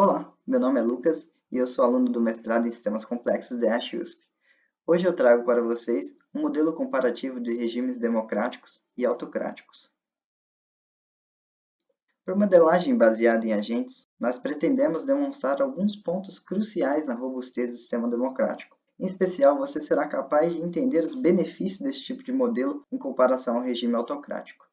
Olá, meu nome é Lucas e eu sou aluno do mestrado em Sistemas Complexos da USP. Hoje eu trago para vocês um modelo comparativo de regimes democráticos e autocráticos. Por modelagem baseada em agentes, nós pretendemos demonstrar alguns pontos cruciais na robustez do sistema democrático. Em especial, você será capaz de entender os benefícios desse tipo de modelo em comparação ao regime autocrático.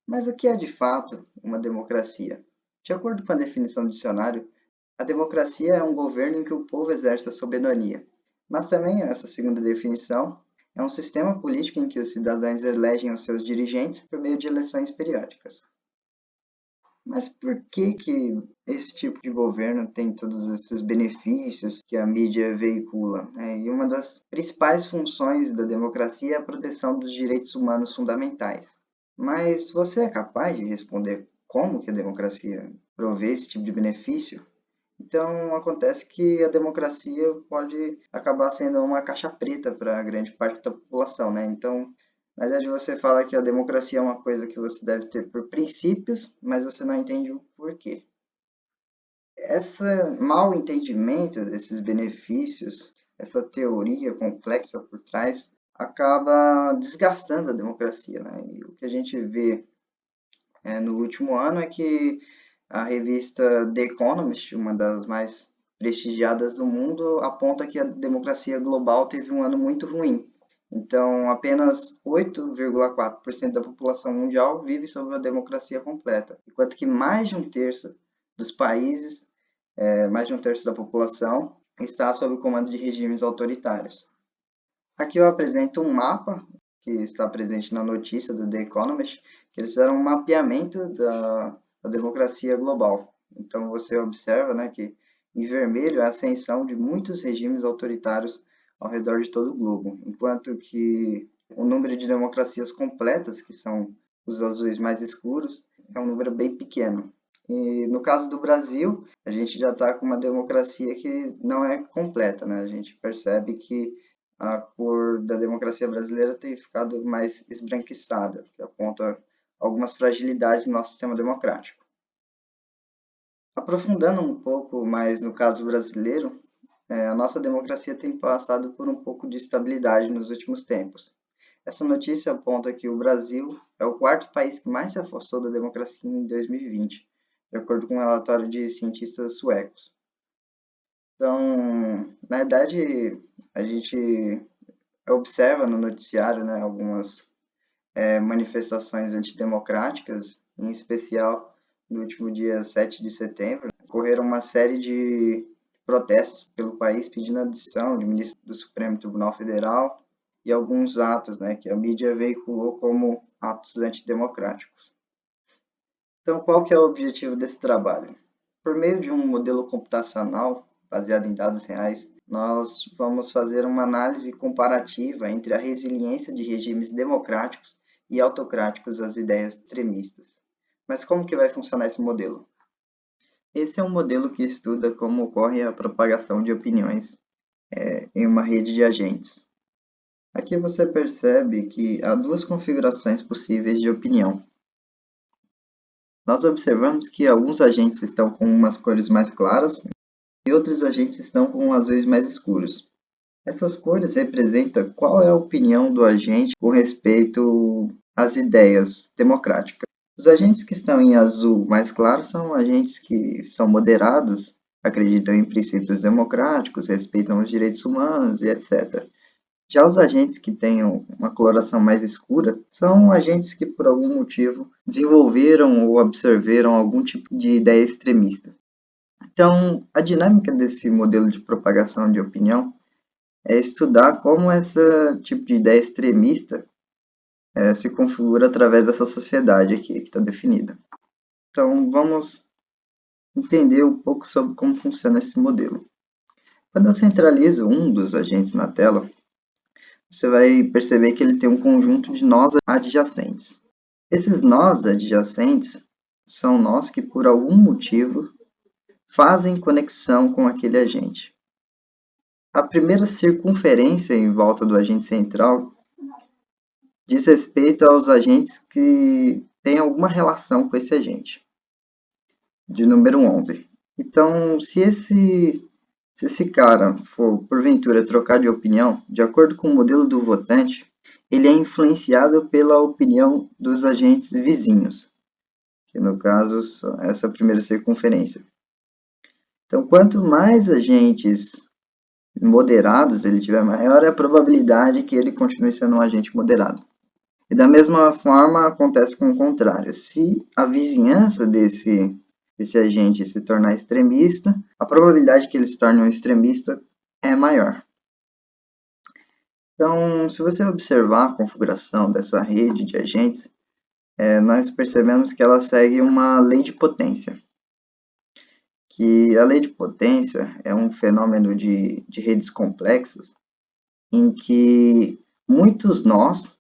Mas o que é de fato uma democracia? De acordo com a definição do dicionário, a democracia é um governo em que o povo exerce a soberania. Mas também, essa segunda definição, é um sistema político em que os cidadãos elegem os seus dirigentes por meio de eleições periódicas. Mas por que esse tipo de governo tem todos esses benefícios que a mídia veicula? E uma das principais funções da democracia é a proteção dos direitos humanos fundamentais. Mas você é capaz de responder como que a democracia provê esse tipo de benefício? Então, acontece que a democracia pode acabar sendo uma caixa preta para grande parte da população, né? Então, na verdade, você fala que a democracia é uma coisa que você deve ter por princípios, mas você não entende o porquê. Esse mau entendimento desses benefícios, essa teoria complexa por trás, acaba desgastando a democracia, né? E o que a gente vê no último ano é que a revista The Economist, uma das mais prestigiadas do mundo, aponta que a democracia global teve um ano muito ruim. Então, apenas 8,4% da população mundial vive sob a democracia completa, enquanto que mais de um terço dos países, mais de um terço da população, está sob o comando de regimes autoritários. Aqui eu apresento um mapa que está presente na notícia do The Economist, que eles fizeram um mapeamento da democracia global. Então você observa, né, que em vermelho é a ascensão de muitos regimes autoritários ao redor de todo o globo, enquanto que o número de democracias completas, que são os azuis mais escuros, é um número bem pequeno. E no caso do Brasil, a gente já está com uma democracia que não é completa, né? A gente percebe que a cor da democracia brasileira tem ficado mais esbranquiçada, que aponta algumas fragilidades no nosso sistema democrático. Aprofundando um pouco mais no caso brasileiro, a nossa democracia tem passado por um pouco de estabilidade nos últimos tempos. Essa notícia aponta que o Brasil é o quarto país que mais se afastou da democracia em 2020, de acordo com um relatório de cientistas suecos. Então, na verdade, a gente observa no noticiário, né, algumas manifestações antidemocráticas, em especial no último dia 7 de setembro, ocorreram uma série de protestos pelo país pedindo a decisão de ministro do Supremo Tribunal Federal e alguns atos, né, que a mídia veiculou como atos antidemocráticos. Então, qual que é o objetivo desse trabalho? Por meio de um modelo computacional baseado em dados reais, nós vamos fazer uma análise comparativa entre a resiliência de regimes democráticos e autocráticos às ideias extremistas. Mas como que vai funcionar esse modelo? Esse é um modelo que estuda como ocorre a propagação de opiniões em uma rede de agentes. Aqui você percebe que há duas configurações possíveis de opinião. Nós observamos que alguns agentes estão com umas cores mais claras e outros agentes estão com azuis mais escuros. Essas cores representam qual é a opinião do agente com respeito às ideias democráticas. Os agentes que estão em azul mais claro são agentes que são moderados, acreditam em princípios democráticos, respeitam os direitos humanos e etc. Já os agentes que tenham uma coloração mais escura são agentes que, por algum motivo, desenvolveram ou absorveram algum tipo de ideia extremista. Então, a dinâmica desse modelo de propagação de opinião é estudar como esse tipo de ideia extremista se configura através dessa sociedade aqui, que está definida. Então, vamos entender um pouco sobre como funciona esse modelo. Quando eu centralizo um dos agentes na tela, você vai perceber que ele tem um conjunto de nós adjacentes. Esses nós adjacentes são nós que, por algum motivo, fazem conexão com aquele agente. A primeira circunferência em volta do agente central diz respeito aos agentes que têm alguma relação com esse agente. de número 11. Então, se esse cara for, porventura, trocar de opinião, de acordo com o modelo do votante, ele é influenciado pela opinião dos agentes vizinhos, que no caso são essa primeira circunferência. Então, quanto mais agentes moderados ele tiver, maior é a probabilidade que ele continue sendo um agente moderado. E da mesma forma acontece com o contrário. Se a vizinhança desse agente se tornar extremista, a probabilidade que ele se torne um extremista é maior. Então, se você observar a configuração dessa rede de agentes, nós percebemos que ela segue uma lei de potência. Que a lei de potência é um fenômeno de redes complexas em que muitos nós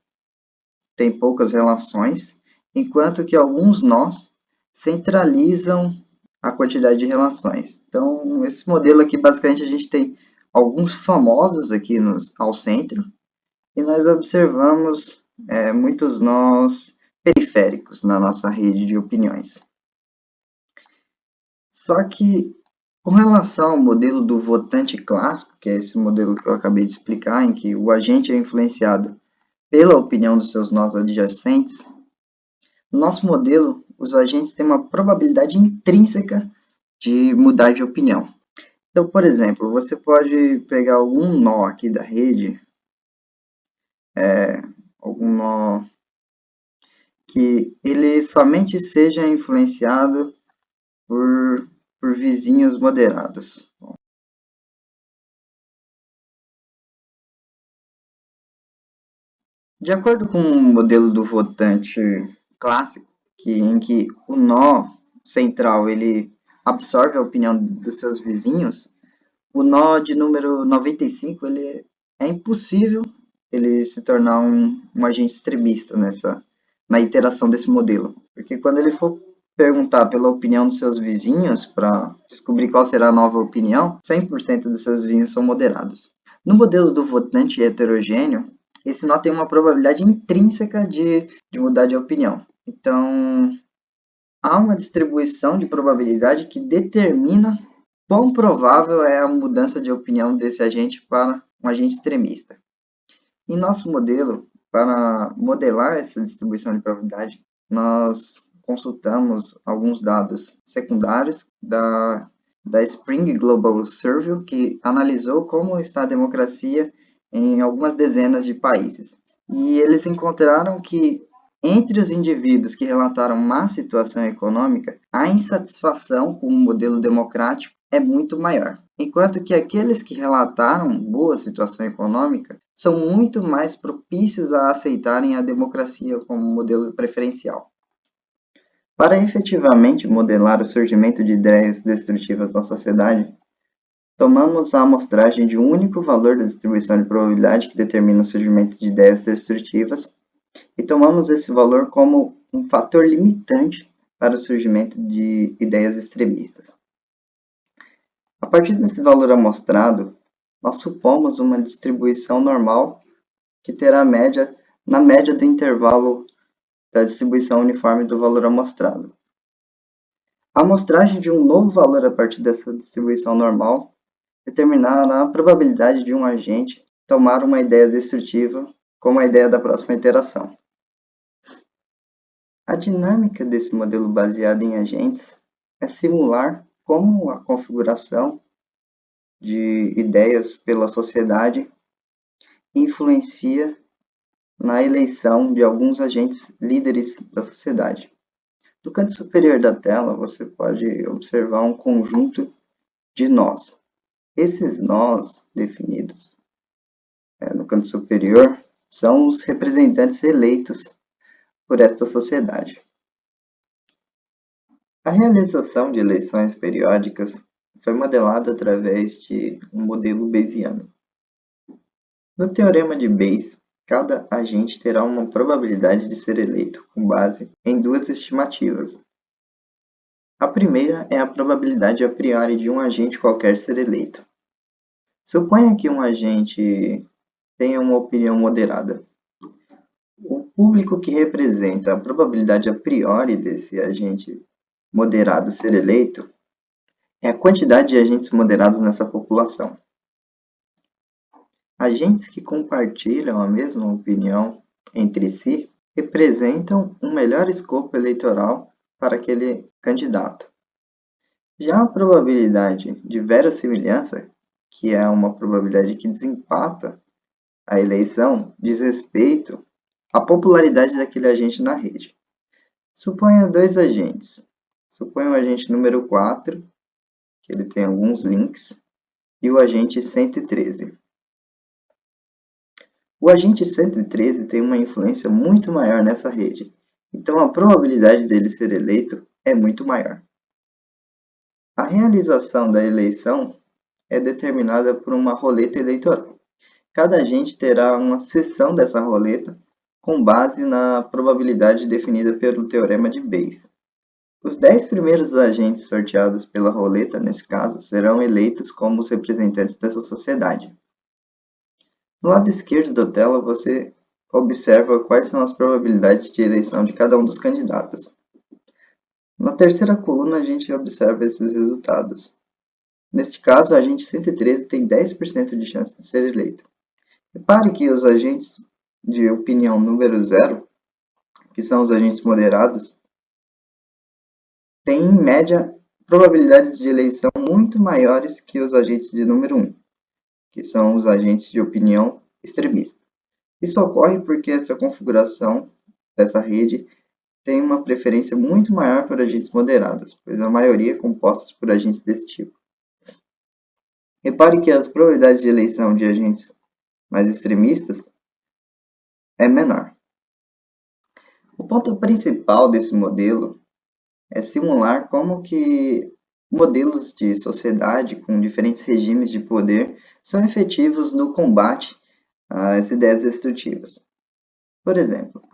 têm poucas relações, enquanto que alguns nós centralizam a quantidade de relações. Então, esse modelo aqui, basicamente, a gente tem alguns famosos aqui ao centro, e nós observamos muitos nós periféricos na nossa rede de opiniões. Só que, com relação ao modelo do votante clássico, que é esse modelo que eu acabei de explicar, em que o agente é influenciado pela opinião dos seus nós adjacentes, no nosso modelo, os agentes têm uma probabilidade intrínseca de mudar de opinião. Então, por exemplo, você pode pegar algum nó aqui da rede, algum nó que ele somente seja influenciado por vizinhos moderados. De acordo com o modelo do votante clássico, em que o nó central ele absorve a opinião dos seus vizinhos, o nó de número 95 ele é impossível ele se tornar um agente extremista na iteração desse modelo. Porque quando ele for perguntar pela opinião dos seus vizinhos para descobrir qual será a nova opinião, 100% dos seus vizinhos são moderados. No modelo do votante heterogêneo, esse nó tem uma probabilidade intrínseca de mudar de opinião. Então, há uma distribuição de probabilidade que determina quão provável é a mudança de opinião desse agente para um agente extremista. Em nosso modelo, para modelar essa distribuição de probabilidade, nós consultamos alguns dados secundários da Spring Global Survey, que analisou como está a democracia em algumas dezenas de países. E eles encontraram que, entre os indivíduos que relataram má situação econômica, a insatisfação com o modelo democrático é muito maior, enquanto que aqueles que relataram boa situação econômica são muito mais propícios a aceitarem a democracia como modelo preferencial. Para efetivamente modelar o surgimento de ideias destrutivas na sociedade, tomamos a amostragem de um único valor da distribuição de probabilidade que determina o surgimento de ideias destrutivas e tomamos esse valor como um fator limitante para o surgimento de ideias extremistas. A partir desse valor amostrado, nós supomos uma distribuição normal que terá na média do intervalo da distribuição uniforme do valor amostrado. A amostragem de um novo valor a partir dessa distribuição normal determinará a probabilidade de um agente tomar uma ideia destrutiva como a ideia da próxima iteração. A dinâmica desse modelo baseado em agentes é simular como a configuração de ideias pela sociedade influencia na eleição de alguns agentes líderes da sociedade. No canto superior da tela, você pode observar um conjunto de nós. Esses nós definidos no canto superior são os representantes eleitos por esta sociedade. A realização de eleições periódicas foi modelada através de um modelo bayesiano. No teorema de Bayes, cada agente terá uma probabilidade de ser eleito com base em duas estimativas. A primeira é a probabilidade a priori de um agente qualquer ser eleito. Suponha que um agente tenha uma opinião moderada. O público que representa a probabilidade a priori desse agente moderado ser eleito é a quantidade de agentes moderados nessa população. Agentes que compartilham a mesma opinião entre si representam um melhor escopo eleitoral para aquele candidato. Já a probabilidade de verossimilhança, que é uma probabilidade que desempata a eleição, diz respeito à popularidade daquele agente na rede. Suponha dois agentes. Suponha o agente número 4, que ele tem alguns links, e o agente 113. O agente 113 tem uma influência muito maior nessa rede, então a probabilidade dele ser eleito é muito maior. A realização da eleição é determinada por uma roleta eleitoral. Cada agente terá uma seção dessa roleta com base na probabilidade definida pelo Teorema de Bayes. Os 10 primeiros agentes sorteados pela roleta, nesse caso, serão eleitos como os representantes dessa sociedade. No lado esquerdo da tela, você observa quais são as probabilidades de eleição de cada um dos candidatos. Na terceira coluna, a gente observa esses resultados. Neste caso, o agente 113 tem 10% de chance de ser eleito. Repare que os agentes de opinião número 0, que são os agentes moderados, têm, em média, probabilidades de eleição muito maiores que os agentes de número 1, que são os agentes de opinião extremista. Isso ocorre porque essa configuração dessa rede tem uma preferência muito maior por agentes moderados, pois a maioria é composta por agentes desse tipo. Repare que as probabilidades de eleição de agentes mais extremistas é menor. O ponto principal desse modelo é simular como que modelos de sociedade com diferentes regimes de poder são efetivos no combate às ideias destrutivas. Por exemplo,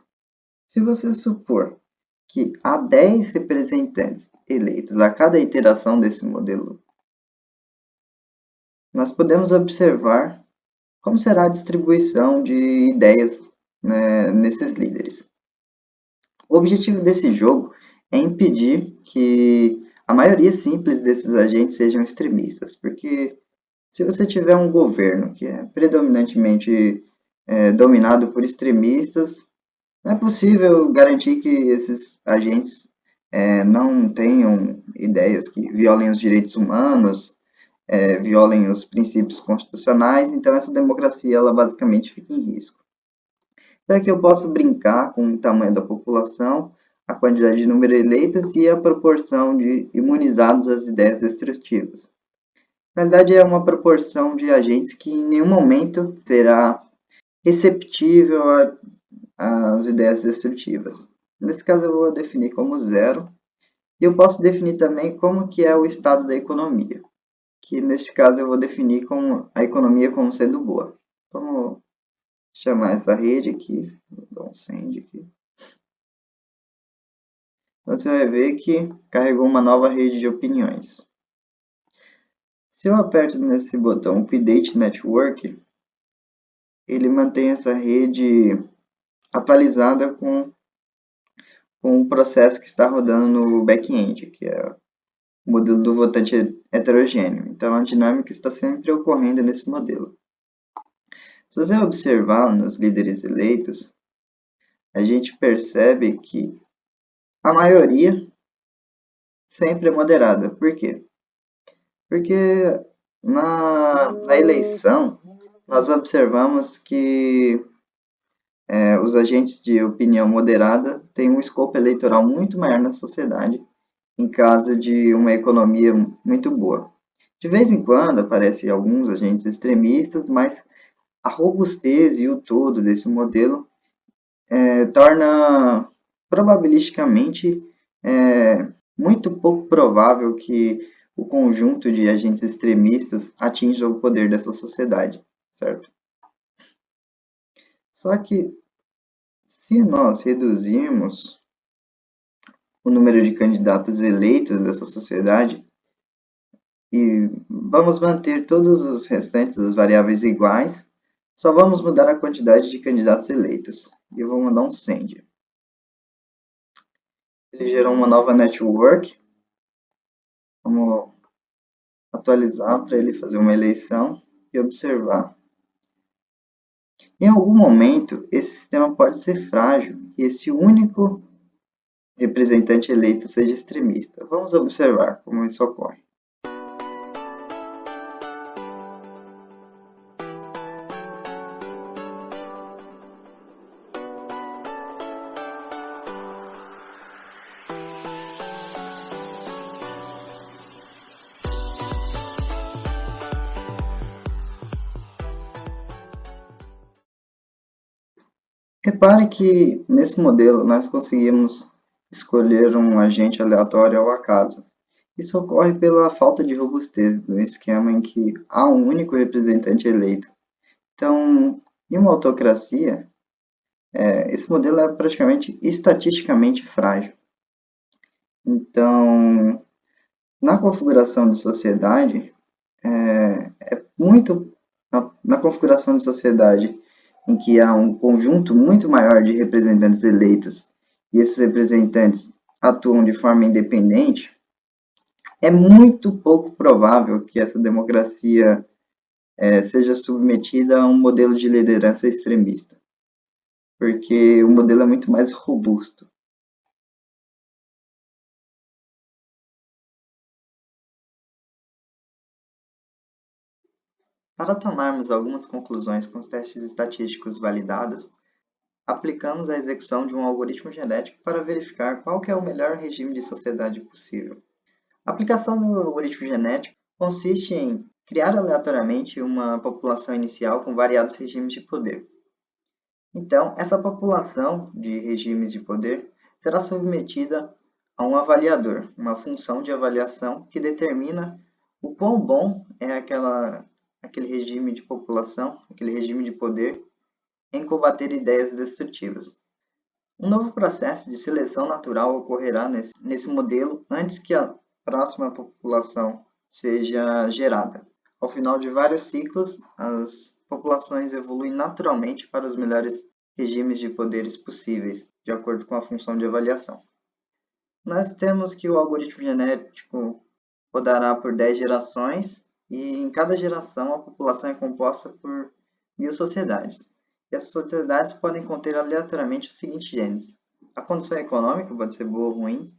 se você supor que há 10 representantes eleitos a cada iteração desse modelo, nós podemos observar como será a distribuição de ideias, né, nesses líderes. O objetivo desse jogo é impedir que a maioria simples desses agentes sejam extremistas, porque se você tiver um governo que é predominantemente dominado por extremistas, não é possível garantir que esses agentes não tenham ideias que violem os direitos humanos, violem os princípios constitucionais, então essa democracia ela basicamente fica em risco. Então aqui eu posso brincar com o tamanho da população, a quantidade de número eleitas e a proporção de imunizados às ideias destrutivas. Na verdade é uma proporção de agentes que em nenhum momento será receptível às ideias destrutivas. Nesse caso eu vou definir como zero, e eu posso definir também como que é o estado da economia, que neste caso eu vou definir como a economia como sendo boa. Vamos chamar essa rede aqui, vou dar um send aqui. Então você vai ver que carregou uma nova rede de opiniões. Se eu aperto nesse botão Update Network, ele mantém essa rede atualizada com o processo que está rodando no back-end, que é o modelo do votante heterogêneo. Então a dinâmica está sempre ocorrendo nesse modelo. Se você observar nos líderes eleitos, a gente percebe que a maioria sempre é moderada. Por quê? Porque na eleição nós observamos que os agentes de opinião moderada têm um escopo eleitoral muito maior na sociedade em caso de uma economia muito boa. De vez em quando aparecem alguns agentes extremistas, mas a robustez e o todo desse modelo torna probabilisticamente muito pouco provável que o conjunto de agentes extremistas atinja o poder dessa sociedade, certo? Só que se nós reduzirmos o número de candidatos eleitos dessa sociedade e vamos manter todos os restantes das variáveis iguais, só vamos mudar a quantidade de candidatos eleitos. E eu vou mandar um send. Ele gerou uma nova network Vamos atualizar para ele fazer uma eleição e observar. Em algum momento, esse sistema pode ser frágil e esse único representante eleito seja extremista. Vamos observar como isso ocorre. Repare que nesse modelo nós conseguimos escolher um agente aleatório ao acaso. Isso ocorre pela falta de robustez do esquema em que há um único representante eleito. Então, em uma autocracia, esse modelo é praticamente estatisticamente frágil. Então, na configuração de sociedade, na configuração de sociedade em que há um conjunto muito maior de representantes eleitos e esses representantes atuam de forma independente, é muito pouco provável que essa democracia seja submetida a um modelo de liderança extremista, porque o modelo é muito mais robusto. Para tomarmos algumas conclusões com os testes estatísticos validados, aplicamos a execução de um algoritmo genético para verificar qual que é o melhor regime de sociedade possível. A aplicação do algoritmo genético consiste em criar aleatoriamente uma população inicial com variados regimes de poder. Então, essa população de regimes de poder será submetida a um avaliador, uma função de avaliação que determina o quão bom é aquele regime de população, aquele regime de poder, em combater ideias destrutivas. Um novo processo de seleção natural ocorrerá nesse modelo antes que a próxima população seja gerada. Ao final de vários ciclos, as populações evoluem naturalmente para os melhores regimes de poderes possíveis, de acordo com a função de avaliação. Nós temos que o algoritmo genético rodará por 10 gerações e em cada geração a população é composta por 1000 sociedades. E essas sociedades podem conter aleatoriamente os seguintes genes: a condição econômica pode ser boa ou ruim,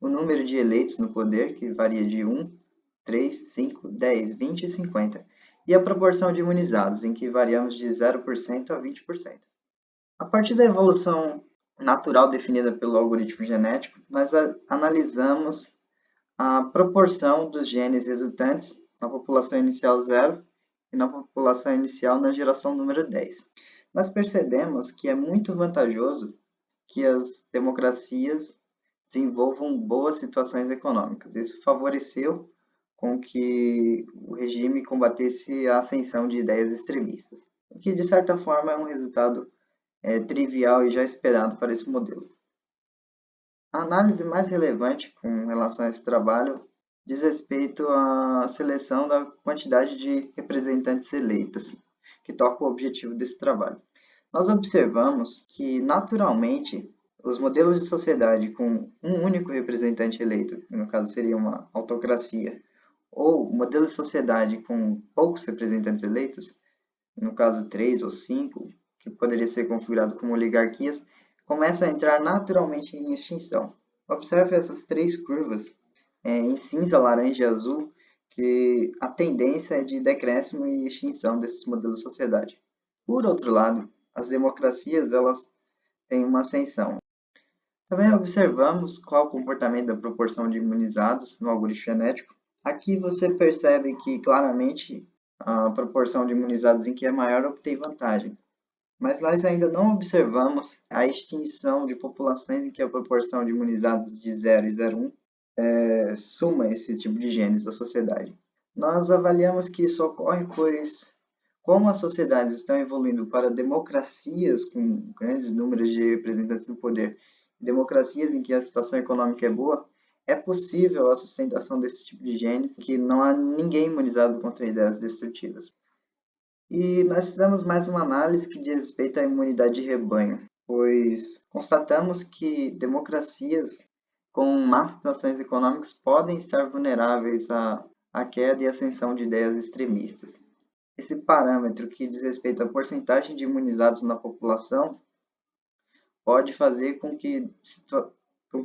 o número de eleitos no poder, que varia de 1, 3, 5, 10, 20 e 50, e a proporção de imunizados, em que variamos de 0% a 20%. A partir da evolução natural definida pelo algoritmo genético, nós analisamos a proporção dos genes resultantes na população inicial 0 e na população inicial na geração número 10. Nós percebemos que é muito vantajoso que as democracias desenvolvam boas situações econômicas. Isso favoreceu com que o regime combatesse a ascensão de ideias extremistas, o que de certa forma é um resultado trivial e já esperado para esse modelo. A análise mais relevante com relação a esse trabalho diz respeito à seleção da quantidade de representantes eleitos, que toca o objetivo desse trabalho. Nós observamos que, naturalmente, os modelos de sociedade com um único representante eleito, que no caso seria uma autocracia, ou modelo de sociedade com poucos representantes eleitos, no caso 3 ou 5, que poderia ser configurado como oligarquias, começa a entrar naturalmente em extinção. Observe essas três curvas em cinza, laranja e azul, que a tendência é de decréscimo e extinção desses modelos de sociedade. Por outro lado, as democracias elas têm uma ascensão. Também observamos qual o comportamento da proporção de imunizados no algoritmo genético. Aqui você percebe que claramente a proporção de imunizados em que é maior obtém vantagem. Mas nós ainda não observamos a extinção de populações em que a proporção de imunizados de 0 e 0,1 suma esse tipo de genes da sociedade. Nós avaliamos que isso ocorre pois, como as sociedades estão evoluindo para democracias com grandes números de representantes do poder, democracias em que a situação econômica é boa, é possível a sustentação desse tipo de genes, que não há ninguém imunizado contra ideias destrutivas. E nós fizemos mais uma análise que diz respeito à imunidade de rebanho, pois constatamos que democracias com más situações econômicas podem estar vulneráveis à queda e ascensão de ideias extremistas. Esse parâmetro, que diz respeito à porcentagem de imunizados na população, pode fazer com que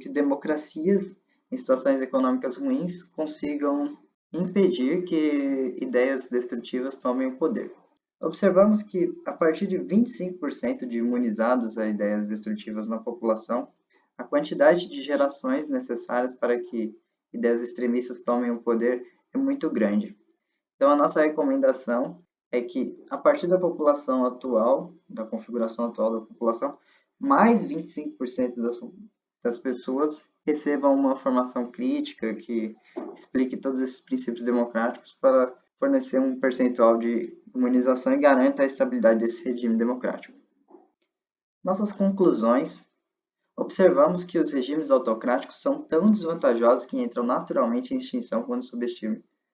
democracias em situações econômicas ruins consigam impedir que ideias destrutivas tomem o poder. Observamos que, a partir de 25% de imunizados a ideias destrutivas na população, a quantidade de gerações necessárias para que ideias extremistas tomem o poder é muito grande. Então, a nossa recomendação é que, a partir da população atual, da configuração atual da população, mais 25% das pessoas recebam uma formação crítica que explique todos esses princípios democráticos para fornecer um percentual de imunização e garanta a estabilidade desse regime democrático. Nossas conclusões: observamos que os regimes autocráticos são tão desvantajosos que entram naturalmente em extinção quando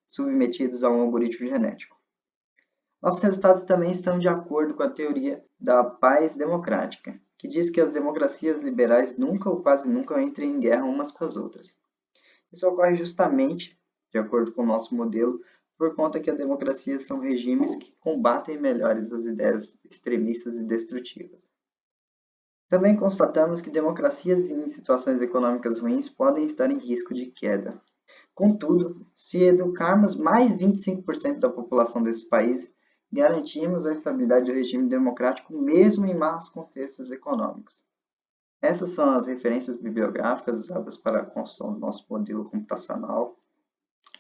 submetidos a um algoritmo genético. Nossos resultados também estão de acordo com a teoria da paz democrática, que diz que as democracias liberais nunca ou quase nunca entram em guerra umas com as outras. Isso ocorre justamente, de acordo com o nosso modelo, por conta que as democracias são regimes que combatem melhor as ideias extremistas e destrutivas. Também constatamos que democracias em situações econômicas ruins podem estar em risco de queda. Contudo, se educarmos mais 25% da população desses países, garantimos a estabilidade do regime democrático mesmo em maus contextos econômicos. Essas são as referências bibliográficas usadas para a construção do nosso modelo computacional.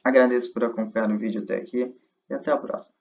Agradeço por acompanhar o vídeo até aqui e até a próxima.